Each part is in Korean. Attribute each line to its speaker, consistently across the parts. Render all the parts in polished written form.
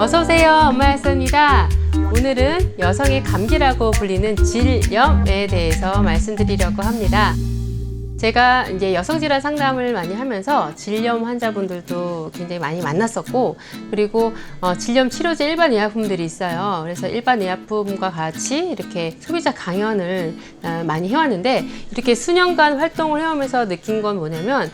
Speaker 1: 어서오세요. 엄마였습니다. 오늘은 여성의 감기라고 불리는 질염에 대해서 말씀드리려고 합니다. 제가 이제 여성질환 상담을 많이 하면서 질염 환자분들도 굉장히 많이 만났었고, 그리고 질염 치료제 일반 의약품들이 있어요. 그래서 일반 의약품과 같이 이렇게 소비자 강연을 많이 해왔는데, 이렇게 수년간 활동을 해오면서 느낀 건 뭐냐면,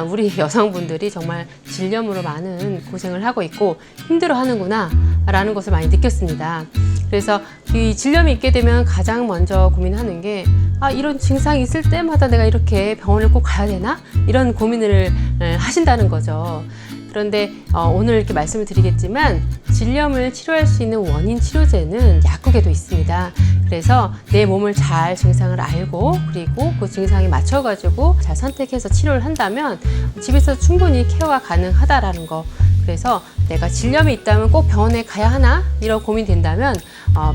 Speaker 1: 우리 여성분들이 정말 질염으로 많은 고생을 하고 있고 힘들어 하는구나 라는 것을 많이 느꼈습니다. 그래서 이 질염이 있게 되면 가장 먼저 고민하는 게, 이런 증상이 있을 때마다 내가 이렇게 병원을 꼭 가야 되나? 이런 고민을 하신다는 거죠. 그런데 오늘 이렇게 말씀을 드리겠지만, 질염을 치료할 수 있는 원인 치료제는 약국에도 있습니다. 그래서 내 몸을 잘 증상을 알고, 그리고 그 증상에 맞춰가지고 잘 선택해서 치료를 한다면 집에서 충분히 케어가 가능하다라는 거. 그래서 내가 질염이 있다면 꼭 병원에 가야 하나? 이런 고민이 된다면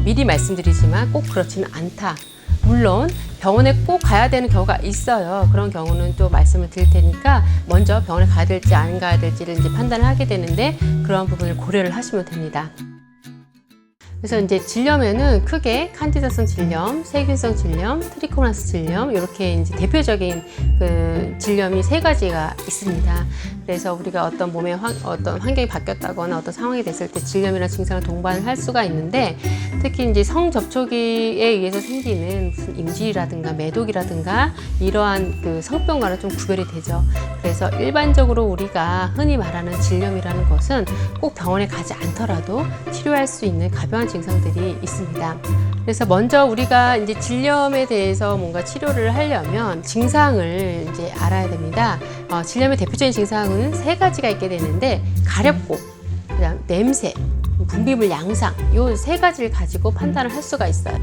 Speaker 1: 미리 말씀드리지만 꼭 그렇지는 않다. 물론 병원에 꼭 가야 되는 경우가 있어요. 그런 경우는 또 말씀을 드릴 테니까 먼저 병원에 가야 될지 안 가야 될지를 이제 판단을 하게 되는데, 그런 부분을 고려를 하시면 됩니다. 그래서 이제 질염에는 크게 칸디다성 질염, 세균성 질염, 트리코모나스 질염, 이렇게 이제 대표적인 그 질염이 세 가지가 있습니다. 그래서 우리가 어떤 몸의 어떤 환경이 바뀌었다거나 어떤 상황이 됐을 때 질염이라는 증상을 동반을 할 수가 있는데, 특히 이제 성접촉에 의해서 생기는 무슨 임질이라든가 매독이라든가 이러한 그 성병과는 좀 구별이 되죠. 그래서 일반적으로 우리가 흔히 말하는 질염이라는 것은 꼭 병원에 가지 않더라도 치료할 수 있는 가벼운 증상들이 있습니다. 그래서 먼저 우리가 이제 질염에 대해서 뭔가 치료를 하려면 증상을 이제 알아야 됩니다. 질염의 대표적인 증상은 세 가지가 있게 되는데, 가렵고, 그다음 냄새, 분비물 양상, 이 세 가지를 가지고 판단을 할 수가 있어요.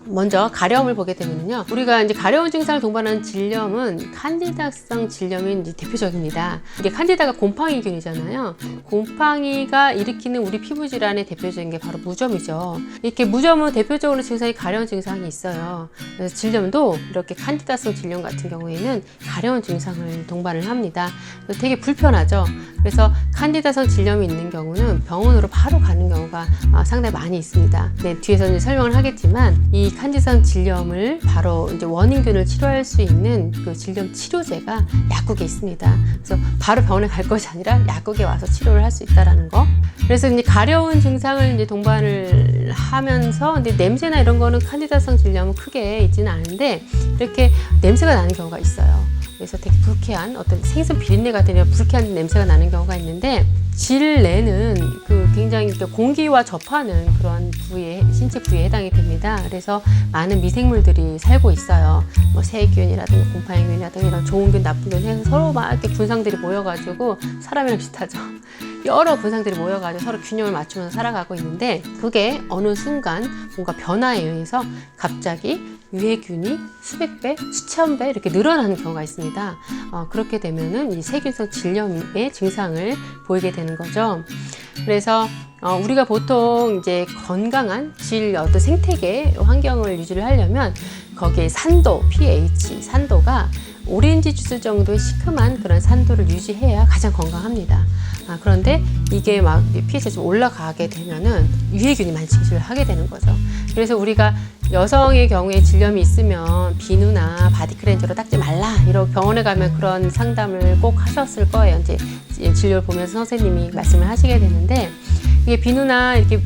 Speaker 1: 먼저 가려움을 보게 되면요, 우리가 이제 가려운 증상을 동반하는 질염은 칸디다성 질염이 이제 대표적입니다. 이게 칸디다가 곰팡이균이잖아요. 곰팡이가 일으키는 우리 피부 질환의 대표적인 게 바로 무좀이죠. 이렇게 무좀은 대표적으로 증상이 가려운 증상이 있어요. 그래서 질염도 이렇게 칸디다성 질염 같은 경우에는 가려운 증상을 동반을 합니다. 그래서 되게 불편하죠. 그래서 칸디다성 질염이 있는 경우는 병원으로 바로 가는 경우가 상당히 많이 있습니다. 네, 뒤에서 이제 설명을 하겠지만, 이 칸디다성 질염을 바로 이제 원인균을 치료할 수 있는 그 질염 치료제가 약국에 있습니다. 그래서 바로 병원에 갈 것이 아니라 약국에 와서 치료를 할 수 있다라는 거. 그래서 이제 가려운 증상을 이제 동반을 하면서, 근데 냄새나 이런 거는 칸디다성 질염은 크게 있지는 않은데, 이렇게 냄새가 나는 경우가 있어요. 그래서 되게 불쾌한 어떤 생선 비린내 같은 불쾌한 냄새가 나는 경우가 있는데, 질내는 그 굉장히 공기와 접하는 그런 부위에, 신체 부위에 해당이 됩니다. 그래서 많은 미생물들이 살고 있어요. 뭐 세균이라든가 곰팡이균이라든가 이런 좋은 균, 나쁜 균 해서 서로 막 이렇게 분상들이 모여가지고, 사람이랑 비슷하죠. 여러 분상들이 모여가지고 서로 균형을 맞추면서 살아가고 있는데, 그게 어느 순간 뭔가 변화에 의해서 갑자기 유해균이 수백 배, 수천 배 이렇게 늘어나는 경우가 있습니다. 그렇게 되면은 이 세균성 질염의 증상을 보이게 되는 거죠. 그래서 우리가 보통 이제 건강한 어떤 생태계 환경을 유지를 하려면 거기에 산도, pH, 산도가 오렌지 주스 정도의 시큼한 그런 산도를 유지해야 가장 건강합니다. 그런데 이게 막 pH가 좀 올라가게 되면은 유해균이 많이 증식을 하게 되는 거죠. 그래서 우리가 여성의 경우에 질염이 있으면 비누나 바디 클렌저로 닦지 말라, 이러고 병원에 가면 그런 상담을 꼭 하셨을 거예요. 이제 진료를 보면서 선생님이 말씀을 하시게 되는데, 이게 비누나 이렇게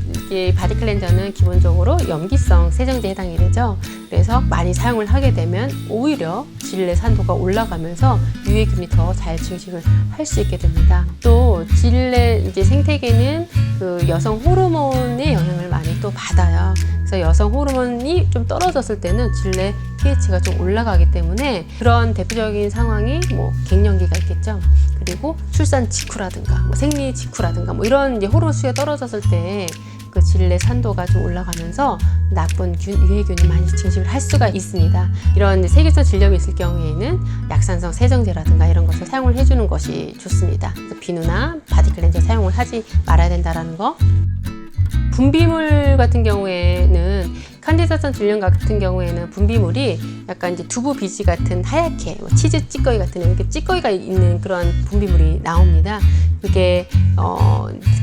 Speaker 1: 바디 클렌저는 기본적으로 염기성 세정제에 해당이 되죠. 그래서 많이 사용을 하게 되면 오히려 질내 산도가 올라가면서 유해균이 더 잘 증식을 할 수 있게 됩니다. 또 질내 이제 생태계는 그 여성 호르몬의 영향을 많이 또 받아요. 그래서 여성 호르몬이 좀 떨어졌을 때는 질내 pH가 좀 올라가기 때문에, 그런 대표적인 상황이 뭐 갱년기가 있겠죠. 그리고 출산 직후라든가 뭐 생리 직후라든가 뭐 이런 이제 호르몬 수치가 떨어졌을 때 그 질내 산도가 좀 올라가면서 나쁜 유해균이 많이 증식을 할 수가 있습니다. 이런 세균성 질염이 있을 경우에는 약산성 세정제라든가 이런 것을 사용을 해주는 것이 좋습니다. 비누나 바디 클렌저 사용을 하지 말아야 된다는 거. 분비물 같은 경우에는 칸디다성 질염 같은 경우에는 분비물이 약간 이제 두부 비지 같은 하얗게 치즈 찌꺼기 같은 이렇게 찌꺼기가 있는 그런 분비물이 나옵니다. 그게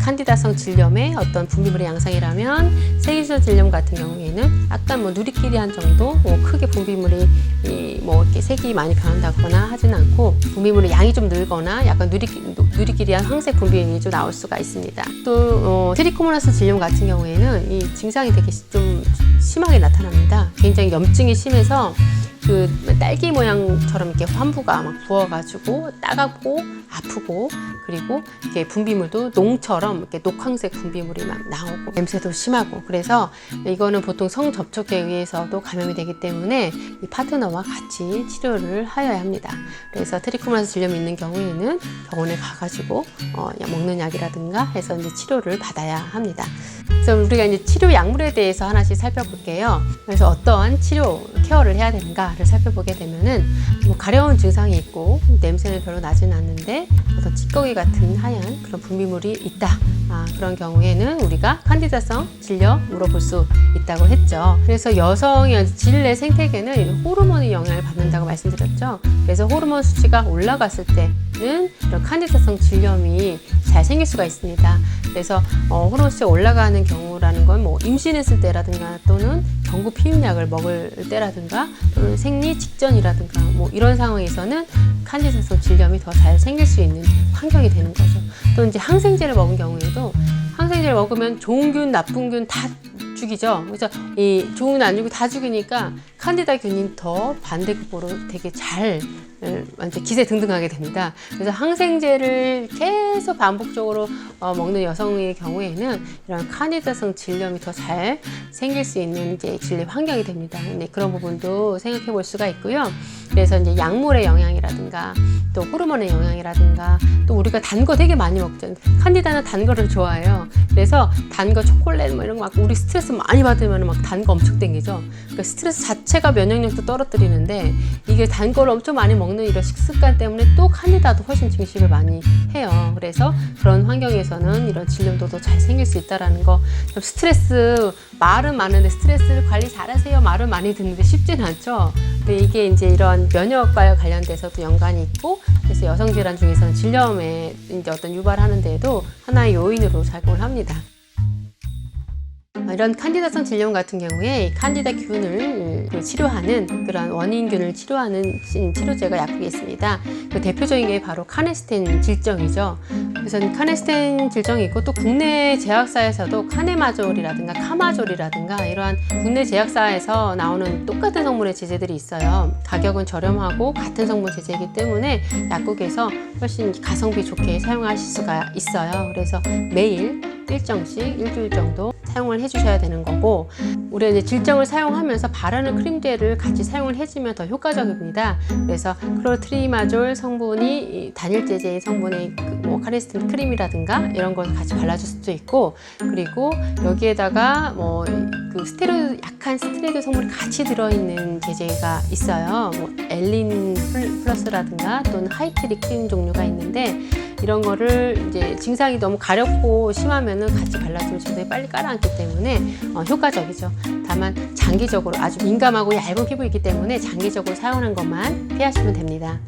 Speaker 1: 칸디다성 질염의 어떤 분비물의 양상이라면 세균성 질염 같은 경우에는 약간 누리끼리한 정도, 크게 분비물이 이렇게 색이 많이 변한다거나 하진 않고 분비물의 양이 좀 늘거나 약간 누리끼리한 황색 분비물이 좀 나올 수가 있습니다. 또 트리코모나스 질염 같은 경우에는 이 증상이 되게 좀 심하게 나타납니다. 굉장히 염증이 심해서 그 딸기 모양처럼 이렇게 환부가 막 부어가지고 따갑고 아프고, 그리고 이렇게 분비물도 농처럼 이렇게 녹황색 분비물이 막 나오고 냄새도 심하고, 그래서 이거는 보통 성접촉에 의해서도 감염이 되기 때문에 이 파트너와 같이 치료를 하여야 합니다. 그래서 트리코모나스 질염이 있는 경우에는 병원에 가가지고 먹는 약이라든가 해서 이제 치료를 받아야 합니다. 그래서 우리가 이제 치료 약물에 대해서 하나씩 살펴볼게요. 그래서 어떠한 치료 케어를 해야 되는가를 살펴보게 되면은 가려운 증상이 있고 냄새는 별로 나지는 않는데 어떤 찌꺼기 같은 하얀 그런 분비물이 있다. 그런 경우에는 우리가 칸디다성 질염으로 볼 수 있다고 했죠. 그래서 여성의 질내 생태계는 호르몬의 영향을 받는다고 말씀드렸죠. 그래서 호르몬 수치가 올라갔을 때는 이런 칸디다성 질염이 잘 생길 수가 있습니다. 그래서 호르몬 수치가 올라가는 경우라는 건 임신했을 때라든가 또는 경구 피임약을 먹을 때라든가 또는 생리 직전이라든가 이런 상황에서는 칸디다성 질염이 더 잘 생길 수 있는 환경이 되는 거죠. 또 이제 항생제를 먹은 경우에도 항생제를 먹으면 좋은 균, 나쁜 균 다 죽이죠. 그래서 이 좋은 안 죽이고 다 죽이니까 칸디다균이 더 반대급부로 되게 잘 완전 기세등등하게 됩니다. 그래서 항생제를 계속 반복적으로 먹는 여성의 경우에는 이런 칸디다성 질염이 더 잘 생길 수 있는 이제 질내 환경이 됩니다. 네, 그런 부분도 생각해 볼 수가 있고요. 그래서 이제 약물의 영향이라든가 또 호르몬의 영향이라든가 또 우리가 단 거 되게 많이 먹죠. 칸디다는 단 거를 좋아해요. 그래서 단 거 초콜릿 이런 거 막 우리 스트레스 많이 받으면 막 단 거 엄청 땡기죠. 그러니까 스트레스 자체가 면역력도 떨어뜨리는데 이게 단 거를 엄청 많이 먹는 이런 식습관 때문에 또 칸디다도 훨씬 증식을 많이 해요. 그래서 그런 환경에서는 이런 질염도 더 잘 생길 수 있다라는 거. 스트레스 말은 많은데 스트레스를 관리 잘하세요 말은 많이 듣는데 쉽진 않죠. 근데 이게 이제 이런 면역과 관련돼서도 연관이 있고, 그래서 여성 질환 중에서는 질염에 이제 어떤 유발하는 데에도 하나의 요인으로 작용을 합니다. 이런 칸디다성 질염 같은 경우에 칸디다균을 치료하는 그런 원인균을 치료하는 치료제가 약국에 있습니다. 그 대표적인 게 바로 카네스텐 질정이죠. 그래서 카네스텐 질정이 있고 또 국내 제약사에서도 카네마졸이라든가 카마졸이라든가 이러한 국내 제약사에서 나오는 똑같은 성분의 제제들이 있어요. 가격은 저렴하고 같은 성분 제제이기 때문에 약국에서 훨씬 가성비 좋게 사용하실 수가 있어요. 그래서 매일 일정씩 일주일 정도 사용을 해주셔야 되는 거고, 우리가 이제 질정을 사용하면서 바르는 크림제를 같이 사용을 해주면 더 효과적입니다. 그래서 클로트리마졸 성분이 단일 제제의 성분의 카네스텐 크림이라든가 이런 걸 같이 발라줄 수도 있고, 그리고 여기에다가 그 약한 스테로이드 성분이 같이 들어있는 제제가 있어요. 엘린 플러스라든가 또는 하이트리 크림 종류가 있는데 이런 거를 이제 증상이 너무 가렵고 심하면은 같이 발라주면 굉장히 빨리 깔아앉기 때문에 효과적이죠. 다만 장기적으로 아주 민감하고 얇은 피부이기 때문에 장기적으로 사용하는 것만 피하시면 됩니다.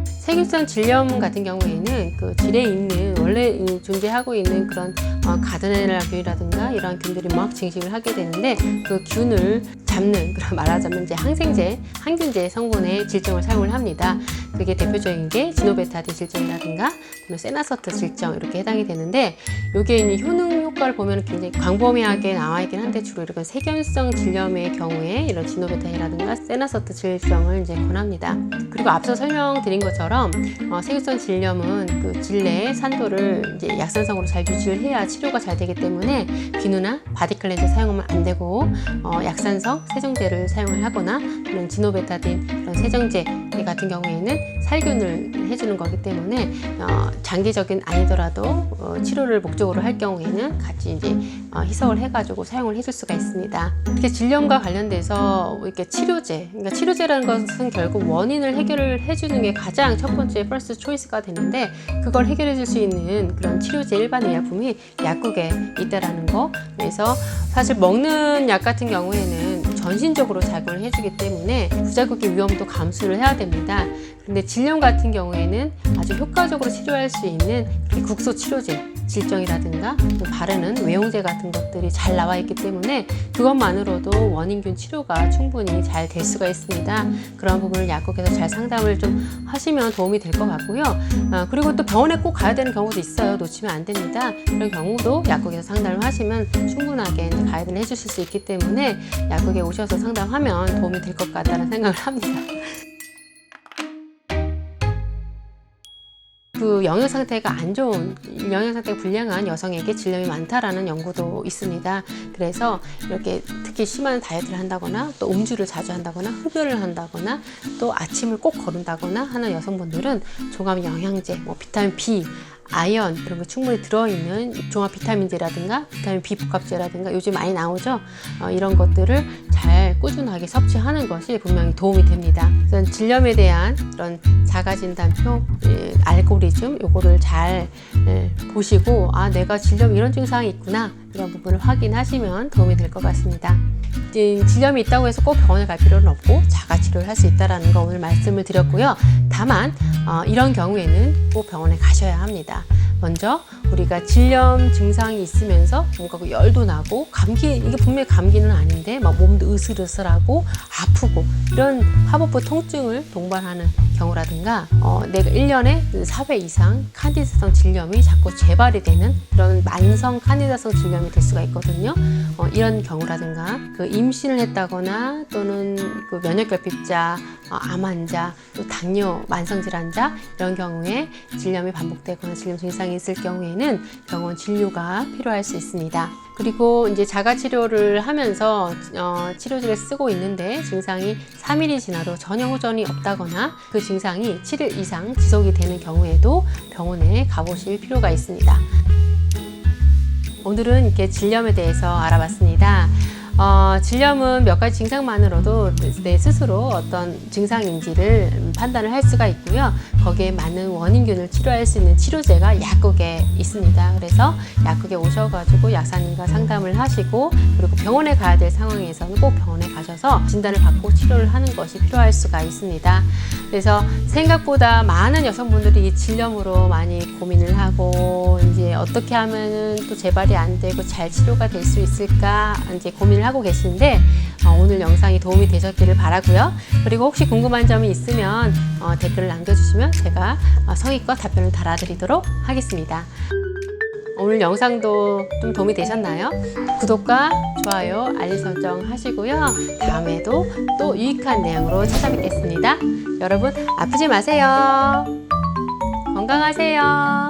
Speaker 1: 세균성 질염 같은 경우에는 그 질에 있는 원래 존재하고 있는 그런 가드넬라 균이라든가 이런 균들이 막 증식을 하게 되는데 그 균을 잡는, 그런 말하자면 이제 항생제, 항균제 성분의 질정을 사용을 합니다. 그게 대표적인 게 지노베타딘 질정이라든가 세나서트 질정 이렇게 해당이 되는데, 여기에 있는 효능 효과를 보면 굉장히 광범위하게 나와 있긴 한데 주로 이런 세균성 질염의 경우에 이런 지노베타딘이라든가 세나서트 질정을 이제 권합니다. 그리고 앞서 설명드린 것처럼 세균성 질염은 그 질내의 산도를 이제 약산성으로 잘 유지를 해야 치료가 잘 되기 때문에 비누나 바디 클렌저 사용하면 안 되고 약산성 세정제를 사용을 하거나 이런 지노베타딘 그런 세정제 같은 경우에는 살균을 해주는 거기 때문에 장기적인 아니더라도 치료를 목적으로 할 경우에는 같이 이제 희석을 해가지고 사용을 해줄 수가 있습니다. 이렇게 질염과 관련돼서 이렇게 치료제, 그러니까 치료제라는 것은 결국 원인을 해결을 해주는 게 가장 첫 번째 퍼스트 초이스가 되는데, 그걸 해결해 줄 수 있는 그런 치료제 일반 의약품이 약국에 있다라는 거. 그래서 사실 먹는 약 같은 경우에는 전신적으로 작용을 해주기 때문에 부작용의 위험도 감수를 해야 됩니다. 그런데 질염 같은 경우에는 아주 효과적으로 치료할 수 있는 국소 치료제, 질정이라든가 또 바르는 외용제 같은 것들이 잘 나와 있기 때문에 그것만으로도 원인균 치료가 충분히 잘 될 수가 있습니다. 그런 부분을 약국에서 잘 상담을 좀 하시면 도움이 될 것 같고요. 그리고 또 병원에 꼭 가야 되는 경우도 있어요. 놓치면 안 됩니다. 그런 경우도 약국에서 상담을 하시면 충분하게 가이드를 해주실 수 있기 때문에 약국에 오셔서 상담하면 도움이 될 것 같다는 생각을 합니다. 그 영양 상태가 안 좋은, 영양 상태가 불량한 여성에게 질염이 많다라는 연구도 있습니다. 그래서 이렇게 특히 심한 다이어트를 한다거나 또 음주를 자주 한다거나 흡연을 한다거나 또 아침을 꼭 거른다거나 하는 여성분들은 종합 영양제, 비타민 B, 아연 이런 거 충분히 들어있는 종합 비타민제라든가 비타민 B 복합제라든가 요즘 많이 나오죠. 이런 것들을 잘 꾸준하게 섭취하는 것이 분명히 도움이 됩니다. 그래서 질염에 대한 그런 자가진단표, 알고리즘 요거를 잘 보시고 내가 질염 이런 증상이 있구나 이런 부분을 확인하시면 도움이 될 것 같습니다. 질염이 있다고 해서 꼭 병원에 갈 필요는 없고 자가치료를 할 수 있다는 거 오늘 말씀을 드렸고요. 다만 이런 경우에는 꼭 병원에 가셔야 합니다. 먼저 우리가 질염 증상이 있으면서 뭔가 열도 나고 감기, 이게 분명히 감기는 아닌데 막 몸도 으슬으슬하고 아프고 이런 화복부 통증을 동반하는 경우라든가 내가 1년에 4회 이상 칸디다성 질염이 자꾸 재발이 되는 그런 만성 칸디다성 질염이 될 수가 있거든요. 이런 경우라든가 그 임신을 했다거나 또는 그 면역결핍자, 암 환자, 또 당뇨, 만성질환자 이런 경우에 질염이 반복되거나 질염 증상이 있을 경우에는 병원 진료가 필요할 수 있습니다. 그리고 이제 자가치료를 하면서 치료제를 쓰고 있는데 증상이 3일이 지나도 전혀 호전이 없다거나 그 증상이 7일 이상 지속이 되는 경우에도 병원에 가보실 필요가 있습니다. 오늘은 이렇게 질염에 대해서 알아봤습니다. 질염은 몇 가지 증상만으로도 내 스스로 어떤 증상인지를 판단을 할 수가 있고요. 거기에 맞는 원인균을 치료할 수 있는 치료제가 약국에 있습니다. 그래서 약국에 오셔가지고 약사님과 상담을 하시고 그리고 병원에 가야 될 상황에서는 꼭 병원에 가셔서 진단을 받고 치료를 하는 것이 필요할 수가 있습니다. 그래서 생각보다 많은 여성분들이 이 질염으로 많이 고민을 하고 이제 어떻게 하면은 또 재발이 안 되고 잘 치료가 될 수 있을까 이제 고민을 하고 계시는데 오늘 영상이 도움이 되셨기를 바라고요. 그리고 혹시 궁금한 점이 있으면 댓글을 남겨주시면 제가 성의껏 답변을 달아드리도록 하겠습니다. 오늘 영상도 좀 도움이 되셨나요? 구독과 좋아요, 알림 설정 하시고요. 다음에도 또 유익한 내용으로 찾아뵙겠습니다. 여러분 아프지 마세요. 건강하세요.